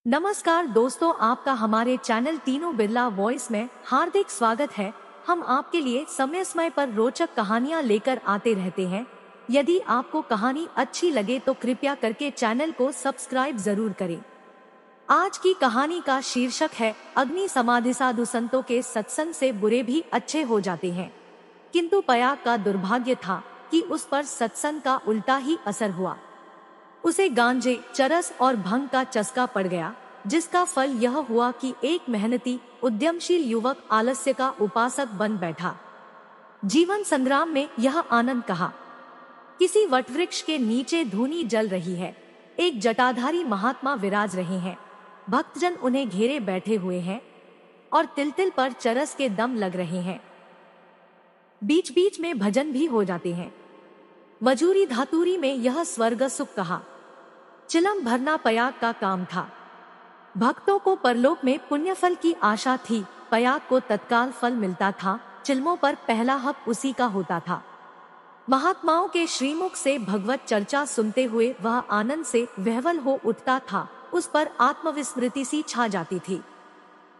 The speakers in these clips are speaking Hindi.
नमस्कार दोस्तों, आपका हमारे चैनल तीनों बिरला वॉइस में हार्दिक स्वागत है। हम आपके लिए समय समय पर रोचक कहानियां लेकर आते रहते हैं। यदि आपको कहानी अच्छी लगे तो कृपया करके चैनल को सब्सक्राइब जरूर करें। आज की कहानी का शीर्षक है अग्नि समाधि। साधु संतों के सत्संग से बुरे भी अच्छे हो जाते हैं, किंतु पयाग का दुर्भाग्य था कि उस पर सत्संग का उल्टा ही असर हुआ। उसे गांजे, चरस और भंग का चस्का पड़ गया, जिसका फल यह हुआ कि एक मेहनती उद्यमशील युवक आलस्य का उपासक बन बैठा। जीवन संग्राम में यह आनंद कहा। किसी वटवृक्ष के नीचे धूनी जल रही है। एक जटाधारी महात्मा विराज रहे हैं। भक्तजन उन्हें घेरे बैठे हुए हैं और तिल तिल पर चरस के दम लग रहे हैं। बीच बीच में भजन भी हो जाते हैं। मजूरी धातुरी में यह स्वर्ग सुख कहा। चिलम भरना पयाग का काम था। भक्तों को परलोक में पुण्यफल की आशा थी। पयाग को तत्काल फल मिलता था। चिलमों पर पहला हक उसी का होता था। महात्माओं के श्रीमुख से भगवत चर्चा सुनते हुए वह आनंद से विह्वल हो उठता था। उस पर आत्मविस्मृति सी छा जाती थी।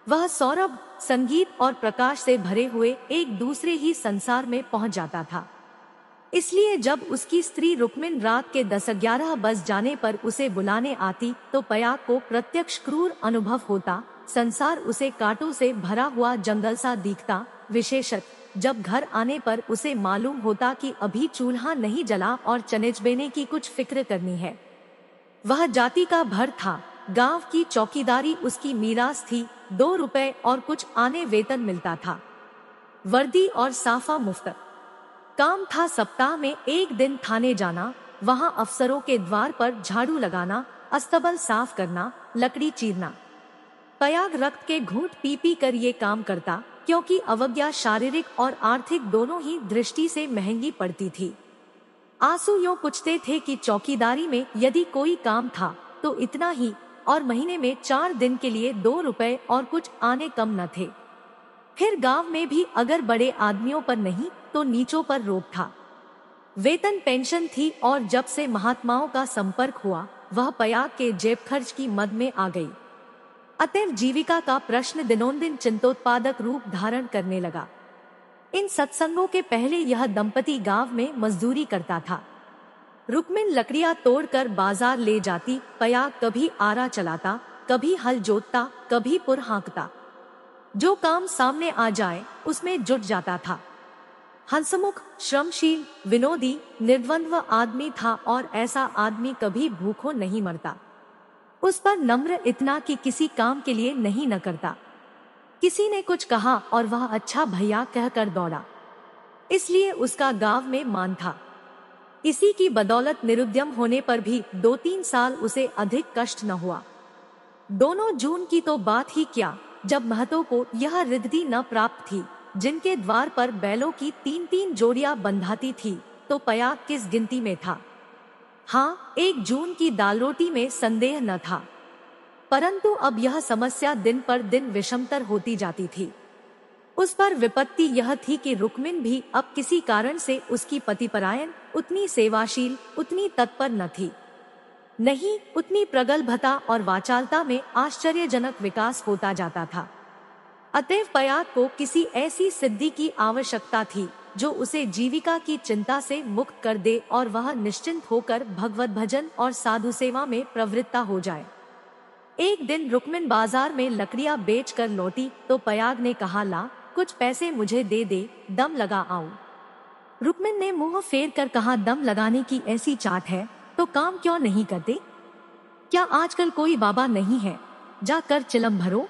वह सौरभ, संगीत और प्रकाश से भरे हुए एक दूसरे ही संसार में पहुंच जाता था। इसलिए जब उसकी स्त्री रुक्मिन रात के 10-11 बज जाने पर उसे बुलाने आती तो पयाग को प्रत्यक्ष क्रूर अनुभव होता। संसार उसे कांटों से भरा हुआ जंगल सा दिखता, विशेषत जब घर आने पर उसे मालूम होता कि अभी चूल्हा नहीं जला और चनेचबेने की कुछ फिक्र करनी है। वह जाति का भर था। गांव की चौकीदारी उसकी मीरास थी। 2 रुपए और कुछ आने वेतन मिलता था। वर्दी और साफा मुफ्त। काम था सप्ताह में 1 दिन थाने जाना, वहां अफसरों के द्वार पर झाड़ू लगाना, अस्तबल साफ करना, लकड़ी चीरना। पयाग रक्त के घूंट पी पी कर ये काम करता, क्योंकि अवज्ञा शारीरिक और आर्थिक दोनों ही दृष्टि से महंगी पड़ती थी। आंसू यूं पूछते थे कि चौकीदारी में यदि कोई काम था तो इतना ही, और महीने में 4 दिन के लिए 2 रुपए और कुछ आने कम न थे। फिर गांव में भी अगर बड़े आदमियों पर नहीं तो नीचों पर रोक था। वेतन पेंशन थी और जब से महात्माओं का संपर्क हुआ वह पयाग के जेब खर्च की मद में आ गई। अतएव जीविका का प्रश्न दिनोंदिन चिंतोत्पादक रूप धारण करने लगा। इन सत्संगों के पहले यह दंपति गांव में मजदूरी करता था। रुक्मिन लकड़ियां तोड़कर बाजार ले जाती। पयाग कभी आरा चलाता, कभी हल जोतता, कभी पुर हाँकता। जो काम सामने आ जाए उसमें जुट जाता था। हंसमुख, श्रमशील, विनोदी, निर्द्वंद्व आदमी था और ऐसा आदमी कभी भूखों नहीं मरता। उस पर नम्र इतना कि किसी काम के लिए नहीं न करता। किसी ने कुछ कहा और वह अच्छा भैया कहकर दौड़ा, इसलिए उसका गांव में मान था। इसी की बदौलत निरुद्यम होने पर भी 2-3 साल उसे अधिक कष्ट न हुआ। दोनों जून की तो बात ही क्या, जब महतों को यह रिद्धि न प्राप्त थी जिनके द्वार पर बैलों की 3-3 जोड़ियां बंधाती थी, तो पयाग किस गिनती में था। हाँ, 1 जून की दाल रोटी में संदेह न था, परंतु अब यह समस्या दिन पर दिन विषमतर होती जाती थी। उस पर विपत्ति यह थी कि रुक्मिन भी अब किसी कारण से उसकी पतिपरायण, उतनी सेवाशील, उतनी तत्पर न थी। नहीं, उतनी प्रगल्भता और वाचालता में आश्चर्यजनक विकास होता जाता था। अतएव पयाग को किसी ऐसी सिद्धि की आवश्यकता थी जो उसे जीविका की चिंता से मुक्त कर दे और वह निश्चिंत होकर भगवत भजन और साधु सेवा में प्रवृत्ता हो जाए। एक दिन रुक्मिन बाजार में लकड़ियां बेचकर लौटी तो पयाग ने कहा, ला कुछ पैसे मुझे दे, दम लगा आऊं। रुक्मिन ने मुंह फेर कर कहा, दम लगाने की ऐसी चाट है तो काम क्यों नहीं करते? क्या आजकल कोई बाबा नहीं है, जाकर चिलम भरो।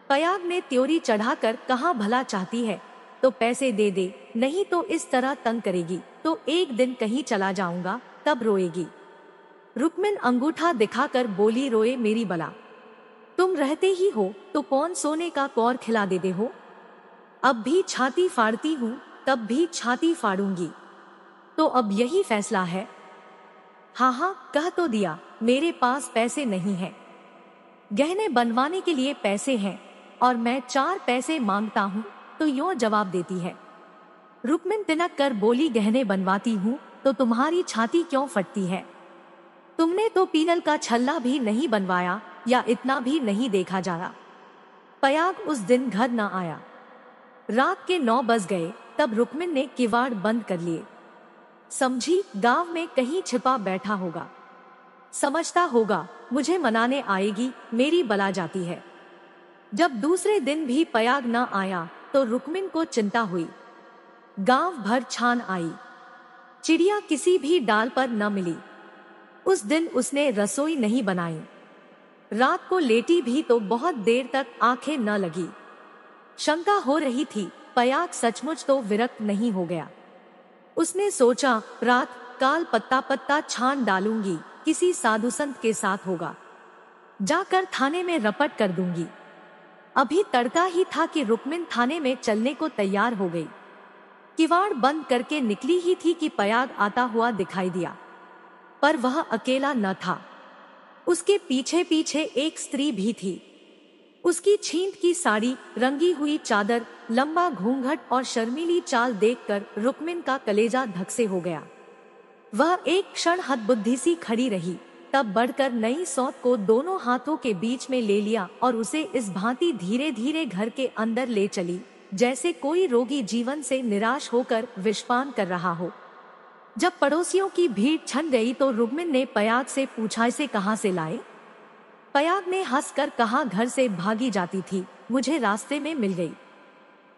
पयाग ने त्योरी चढ़ाकर कहा, भला चाहती है तो पैसे दे, नहीं तो इस तरह तंग करेगी तो एक दिन कहीं चला जाऊंगा तब रोएगी। रुक्मिन अंगूठा दिखाकर बोली, रोए मेरी बला, तुम रहते ही हो तो कौन सोने का कौर खिला देते हो। अब भी छाती फाड़ती हूँ, तब भी छाती फाड़ूंगी, तो अब यही फैसला है। हाँ, कह तो दिया, मेरे पास पैसे नहीं है। गहने बनवाने के लिए पैसे हैं और मैं 4 पैसे मांगता हूँ तो यूं जवाब देती है। रुक्मिन तिनक कर बोली, गहने बनवाती हूँ तो तुम्हारी छाती क्यों फटती है? तुमने तो पीनल का छल्ला भी नहीं बनवाया या इतना भी नहीं देखा जा रहा। पयाग उस दिन घर न आया। रात के 9 बज गए तब रुक्मिन ने किवाड़ बंद कर लिए। समझी गांव में कहीं छिपा बैठा होगा। समझता होगा मुझे मनाने आएगी, मेरी बला जाती है। जब दूसरे दिन भी पयाग न आया तो रुक्मिन को चिंता हुई। गांव भर छान आई, चिड़िया किसी भी डाल पर न मिली। उस दिन उसने रसोई नहीं बनाई। रात को लेटी भी तो बहुत देर तक आंखें न लगी। शंका हो रही थी पयाग सचमुच तो विरक्त नहीं हो गया। उसने सोचा रात काल पत्ता पत्ता छान डालूंगी, किसी साधु संत के साथ होगा, जाकर थाने में रपट कर दूंगी। अभी तड़का ही था कि रुक्मिन थाने में चलने को तैयार हो गई। किवाड़ बंद करके निकली ही थी कि पयाग आता हुआ दिखाई दिया, पर वह अकेला न था। उसके पीछे पीछे एक स्त्री भी थी। उसकी छींट की साड़ी, रंगी हुई चादर, लंबा घूंघट और शर्मीली चाल देखकर रुक्मिन का कलेजा धक से हो गया। वह एक क्षण हतबुद्धि सी खड़ी रही, तब बढ़कर नई सौत को दोनों हाथों के बीच में ले लिया और उसे इस भांति धीरे धीरे घर के अंदर ले चली, जैसे कोई रोगी जीवन से निराश होकर विषपान कर रहा हो। जब पड़ोसियों की भीड़ छन गई तो रुक्मिन ने पयाग से पूछा, इसे कहाँ से लाए? पयाग ने हंसकर कहा, घर से भागी जाती थी, मुझे रास्ते में मिल गई।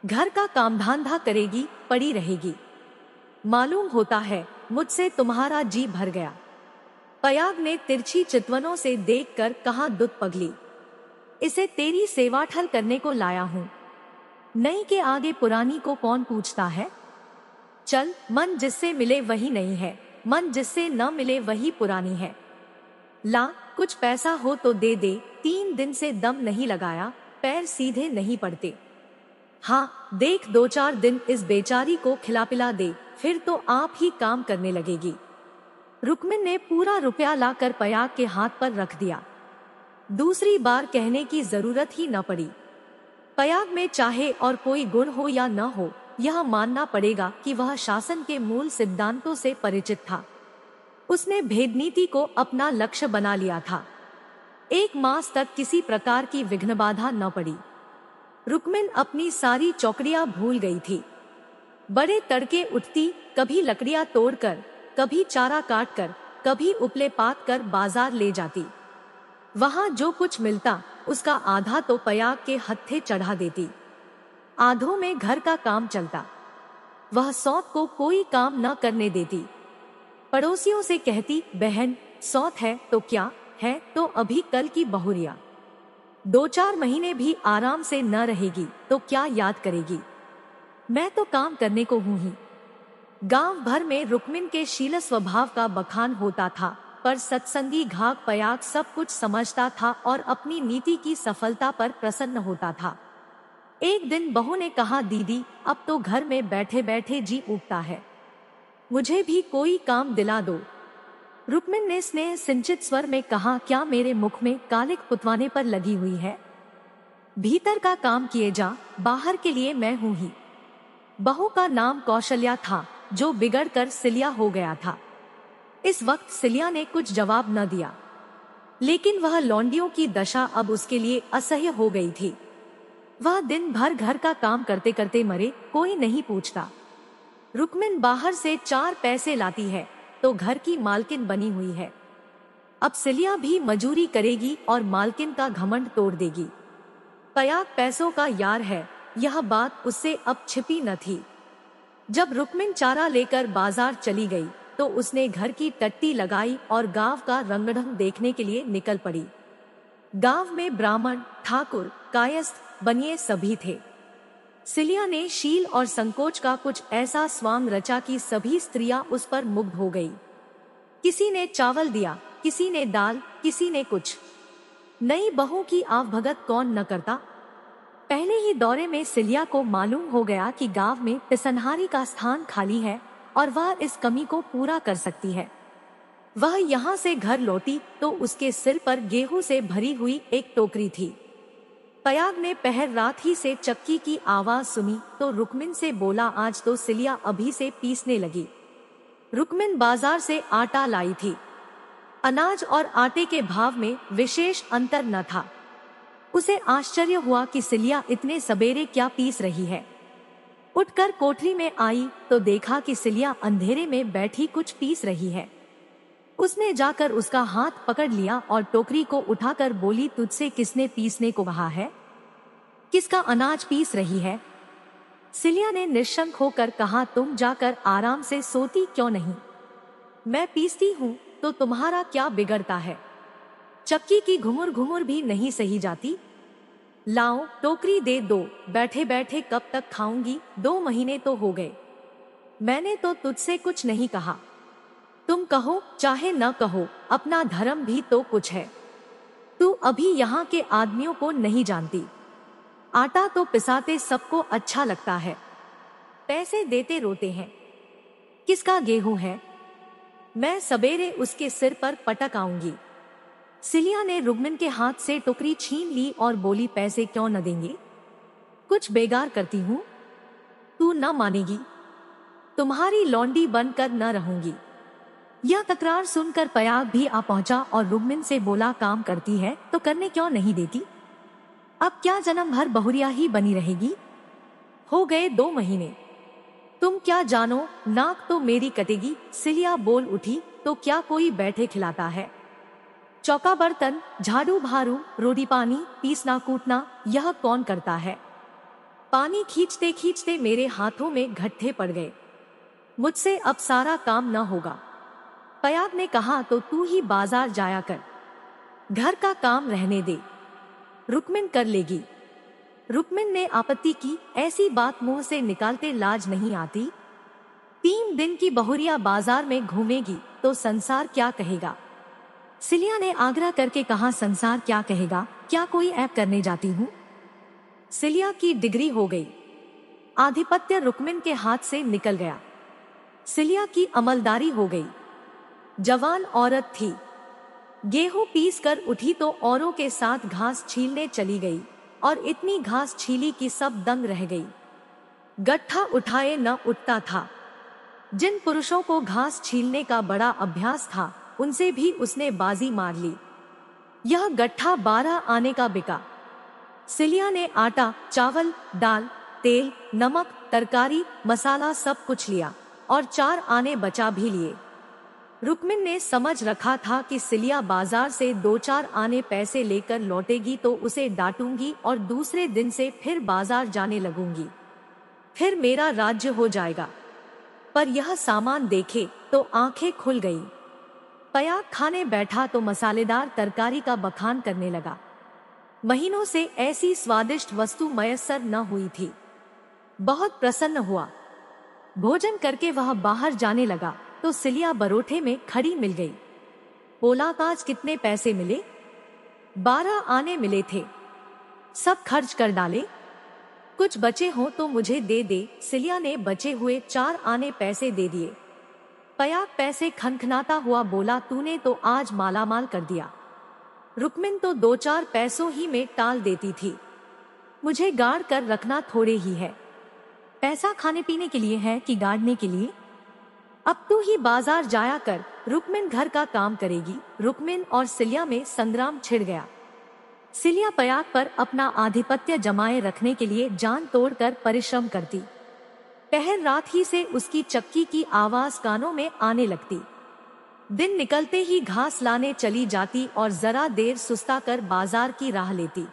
घर का काम धंधा करेगी, पड़ी रहेगी। मालूम होता है मुझसे तुम्हारा जी भर गया। पयाग ने तिरछी चितवनों से देखकर कहा, दुत पगली, इसे तेरी सेवा ठल करने को लाया हूँ। नई के आगे पुरानी को कौन पूछता है? चल, मन जिससे मिले वही नहीं है, मन जिससे न मिले वही पुरानी है। ला, कुछ पैसा हो तो दे दे, 3 दिन से दम नहीं लगाया, पैर सीधे नहीं पड़ते। हाँ देख, 2-4 दिन इस बेचारी को खिला पिला दे, फिर तो आप ही काम करने लगेगी। रुक्मिन ने पूरा रुपया लाकर पयाग के हाथ पर रख दिया। दूसरी बार कहने की जरूरत ही न पड़ी। पयाग में चाहे और कोई गुण हो या न हो, यह मानना पड़ेगा कि वह शासन के मूल सिद्धांतों से परिचित था। उसने भेदनीति को अपना लक्ष्य बना लिया था। 1 मास तक किसी प्रकार की विघ्न बाधा न पड़ी। रुक्मिन अपनी सारी चौकड़ियां भूल गई थी। बड़े तड़के उठती, कभी लकड़ियां तोड़कर, कभी चारा काटकर, कभी उपले पात कर बाजार ले जाती। वहां जो कुछ मिलता उसका आधा तो पयाग के हत्थे चढ़ा देती, आधों में घर का काम चलता। वह सौत को कोई काम न करने देती। पड़ोसियों से कहती, बहन सौत है तो क्या है, तो अभी कल की बहुरिया 2-4 महीने भी आराम से न रहेगी तो क्या याद करेगी? मैं तो काम करने को हूं ही। गांव भर में रुक्मिन के शील स्वभाव का बखान होता था, पर सत्संगी घाघ पयाग सब कुछ समझता था और अपनी नीति की सफलता पर प्रसन्न होता था। एक दिन बहू ने कहा, दीदी अब तो घर में बैठे बैठे जी उठता है, मुझे भी कोई काम दिला दो। रुक्मिन ने स्नेह सिंचित स्वर में कहा, क्या मेरे मुख में कालिक पुतवाने पर लगी हुई है? भीतर का काम किए जा, बाहर के लिए मैं हूं ही। बहू का नाम कौशल्या था, जो बिगड़कर सिलिया हो गया था। इस वक्त सिलिया ने कुछ जवाब न दिया, लेकिन वह लौंडियों की दशा अब उसके लिए असह्य हो गई थी। वह दिन भर घर का काम करते करते मरे, कोई नहीं पूछता। रुक्मिन बाहर से 4 पैसे लाती है तो घर की मालकिन बनी हुई है। अब सिलिया भी मजूरी करेगी और मालकिन का घमंड तोड़ देगी। पयाग पैसों का यार है, यह बात उससे अब छिपी न थी। जब रुक्मिन चारा लेकर बाजार चली गई तो उसने घर की टट्टी लगाई और गांव का रंगढंग देखने के लिए निकल पड़ी। गांव में ब्राह्मण, ठाकुर, कायस्थ, बनिए सभी थे। सिलिया ने शील और संकोच का कुछ ऐसा स्वांग रचा कि सभी स्त्रियां उस पर मुग्ध हो गई। किसी ने चावल दिया, किसी ने दाल, किसी ने कुछ। नई बहू की आवभगत कौन न करता। पहले ही दौरे में सिलिया को मालूम हो गया कि गांव में पिसनहारी का स्थान खाली है और वह इस कमी को पूरा कर सकती है। वह यहाँ से घर लौटी तो उसके सिर पर गेहूं से भरी हुई एक टोकरी थी। पयाग ने पहर रात ही से चक्की की आवाज सुनी तो रुक्मिन से बोला, आज तो सिलिया अभी से पीसने लगी। रुक्मिन बाजार से आटा लाई थी। अनाज और आटे के भाव में विशेष अंतर न था। उसे आश्चर्य हुआ कि सिलिया इतने सवेरे क्या पीस रही है। उठकर कोठरी में आई तो देखा कि सिलिया अंधेरे में बैठी कुछ पीस रही है। उसने जाकर उसका हाथ पकड़ लिया और टोकरी को उठाकर बोली, तुझसे किसने पीसने को कहा है? किसका अनाज पीस रही है? सिलिया ने निशंक होकर कहा, तुम जाकर आराम से सोती क्यों नहीं? मैं पीसती हूँ तो तुम्हारा क्या बिगड़ता है? चक्की की घुमुर घुमुर भी नहीं सही जाती। लाओ टोकरी दे दो, बैठे बैठे कब तक खाऊंगी? 2 महीने तो हो गए। मैंने तो तुझसे कुछ नहीं कहा। तुम कहो चाहे न कहो, अपना धर्म भी तो कुछ है। तू अभी यहाँ के आदमियों को नहीं जानती। आटा तो पिसाते सबको अच्छा लगता है, पैसे देते रोते हैं। किसका गेहूं है? मैं सवेरे उसके सिर पर पटक आऊंगी। सिलिया ने रुक्मिन के हाथ से टोकरी छीन ली और बोली, पैसे क्यों न देंगे? कुछ बेगार करती हूँ? तू न मानेगी। तुम्हारी लौंडी बनकर न रहूंगी। यह तकरार सुनकर पयाग भी आ पहुंचा और रुक्मिन से बोला, काम करती है तो करने क्यों नहीं देती? अब क्या जन्म भर बहुरिया ही बनी रहेगी? हो गए 2 महीने। तुम क्या जानो, नाक तो मेरी कटेगी। सिलिया बोल उठी, तो क्या कोई बैठे खिलाता है? चौका बर्तन, झाड़ू भारू, रोटी पानी, पीसना कूटना, यह कौन करता है? पानी खींचते खींचते मेरे हाथों में घट्टे पड़ गए। मुझसे अब सारा काम न होगा। पयाग ने कहा, तो तू ही बाजार जाया कर, घर का काम रहने दे, रुक्मिन कर लेगी। रुक्मिन ने आपत्ति की, ऐसी बात मुंह से निकालते लाज नहीं आती? 3 दिन की बहुरिया बाजार में घूमेगी तो संसार क्या कहेगा? सिलिया ने आग्रह करके कहा, संसार क्या कहेगा? क्या कोई ऐप करने जाती हूँ? सिलिया की डिग्री हो गई। आधिपत्य रुक्मिन के हाथ से निकल गया। सिलिया की अमलदारी हो गई। जवान औरत थी। गेहूं पीस कर उठी तो औरों के साथ घास छीलने चली गई और इतनी घास छीली कि सब दंग रह गई। गट्ठा उठाए न उठता था। जिन पुरुषों को घास छीलने का बड़ा अभ्यास था, उनसे भी उसने बाजी मार ली। यह गट्ठा 12 आने का बिका। सिलिया ने आटा, चावल, दाल, तेल, नमक, तरकारी, मसाला सब कुछ लिया और 4 आने बचा भी लिए। रुक्मिन ने समझ रखा था कि सिलिया बाजार से 2-4 आने पैसे लेकर लौटेगी तो उसे डांटूंगी और दूसरे दिन से फिर बाजार जाने लगूंगी, फिर मेरा राज्य हो जाएगा। पर यह सामान देखे तो आंखें खुल गई। पयाग खाने बैठा तो मसालेदार तरकारी का बखान करने लगा। महीनों से ऐसी स्वादिष्ट वस्तु मयस्सर न हुई थी। बहुत प्रसन्न हुआ। भोजन करके वह बाहर जाने लगा तो सिलिया बरोठे में खड़ी मिल गई। बोला, आज कितने पैसे मिले? 12 आने मिले थे। सब खर्च कर डाले? कुछ बचे हो तो मुझे दे दे। सिलिया ने बचे हुए 4 आने पैसे दे दिए। पयाग पैसे खनखनाता हुआ बोला, तूने तो आज मालामाल कर दिया। रुक्मिन तो 2-4 पैसों ही में टाल देती थी। मुझे गाड़ कर रखना थोड़े ही है। पैसा खाने पीने के लिए है कि गाड़ने के लिए? अब तू ही बाजार जाया कर, रुक्मिन घर का काम करेगी। रुक्मिन और सिलिया में संग्राम छिड़ गया। सिलिया पयाग पर अपना आधिपत्य जमाए रखने के लिए जान तोड़कर परिश्रम करती। पहर रात ही से उसकी चक्की की आवाज कानों में आने लगती। दिन निकलते ही घास लाने चली जाती और जरा देर सुस्ता कर बाजार की राह लेती।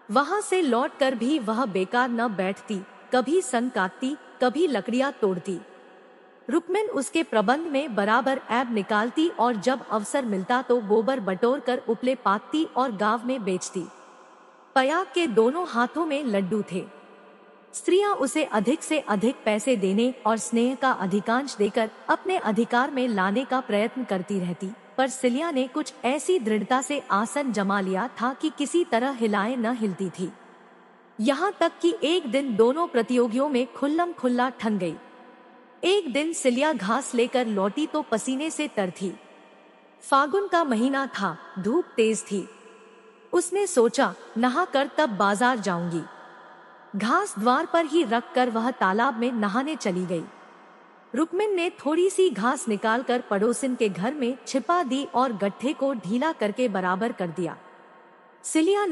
वहां से लौटकर भी वह बेकार न बैठती, कभी सन काटती, कभी लकड़ियां तोड़ती। रुक्मिन उसके प्रबंध में बराबर ऐब निकालती और जब अवसर मिलता तो गोबर बटोर कर उपले पातती और गांव में बेचती। पयाग के दोनों हाथों में लड्डू थे। स्त्रियां उसे अधिक से अधिक पैसे देने और स्नेह का अधिकांश देकर अपने अधिकार में लाने का प्रयत्न करती रहती, पर सिलिया ने कुछ ऐसी दृढ़ता से आसन जमा लिया था कि किसी तरह हिलाए न हिलती थी। यहाँ तक कि एक दिन दोनों प्रतियोगियों में खुल्लम खुल्ला ठन गई। एक दिन सिलिया घास लेकर लौटी तो पसीने से तर थी। फागुन का महीना था, धूप तेज थी। उसने सोचा, नहा कर तब बाजार जाऊंगी। घास द्वार पर ही रख कर वह तालाब में नहाने चली गई। रुक्मिन ने थोड़ी सी घास निकालकर पड़ोसिन के घर में छिपा दी और गड्ढे को ढीला करके बराबर कर दिया। सिलिया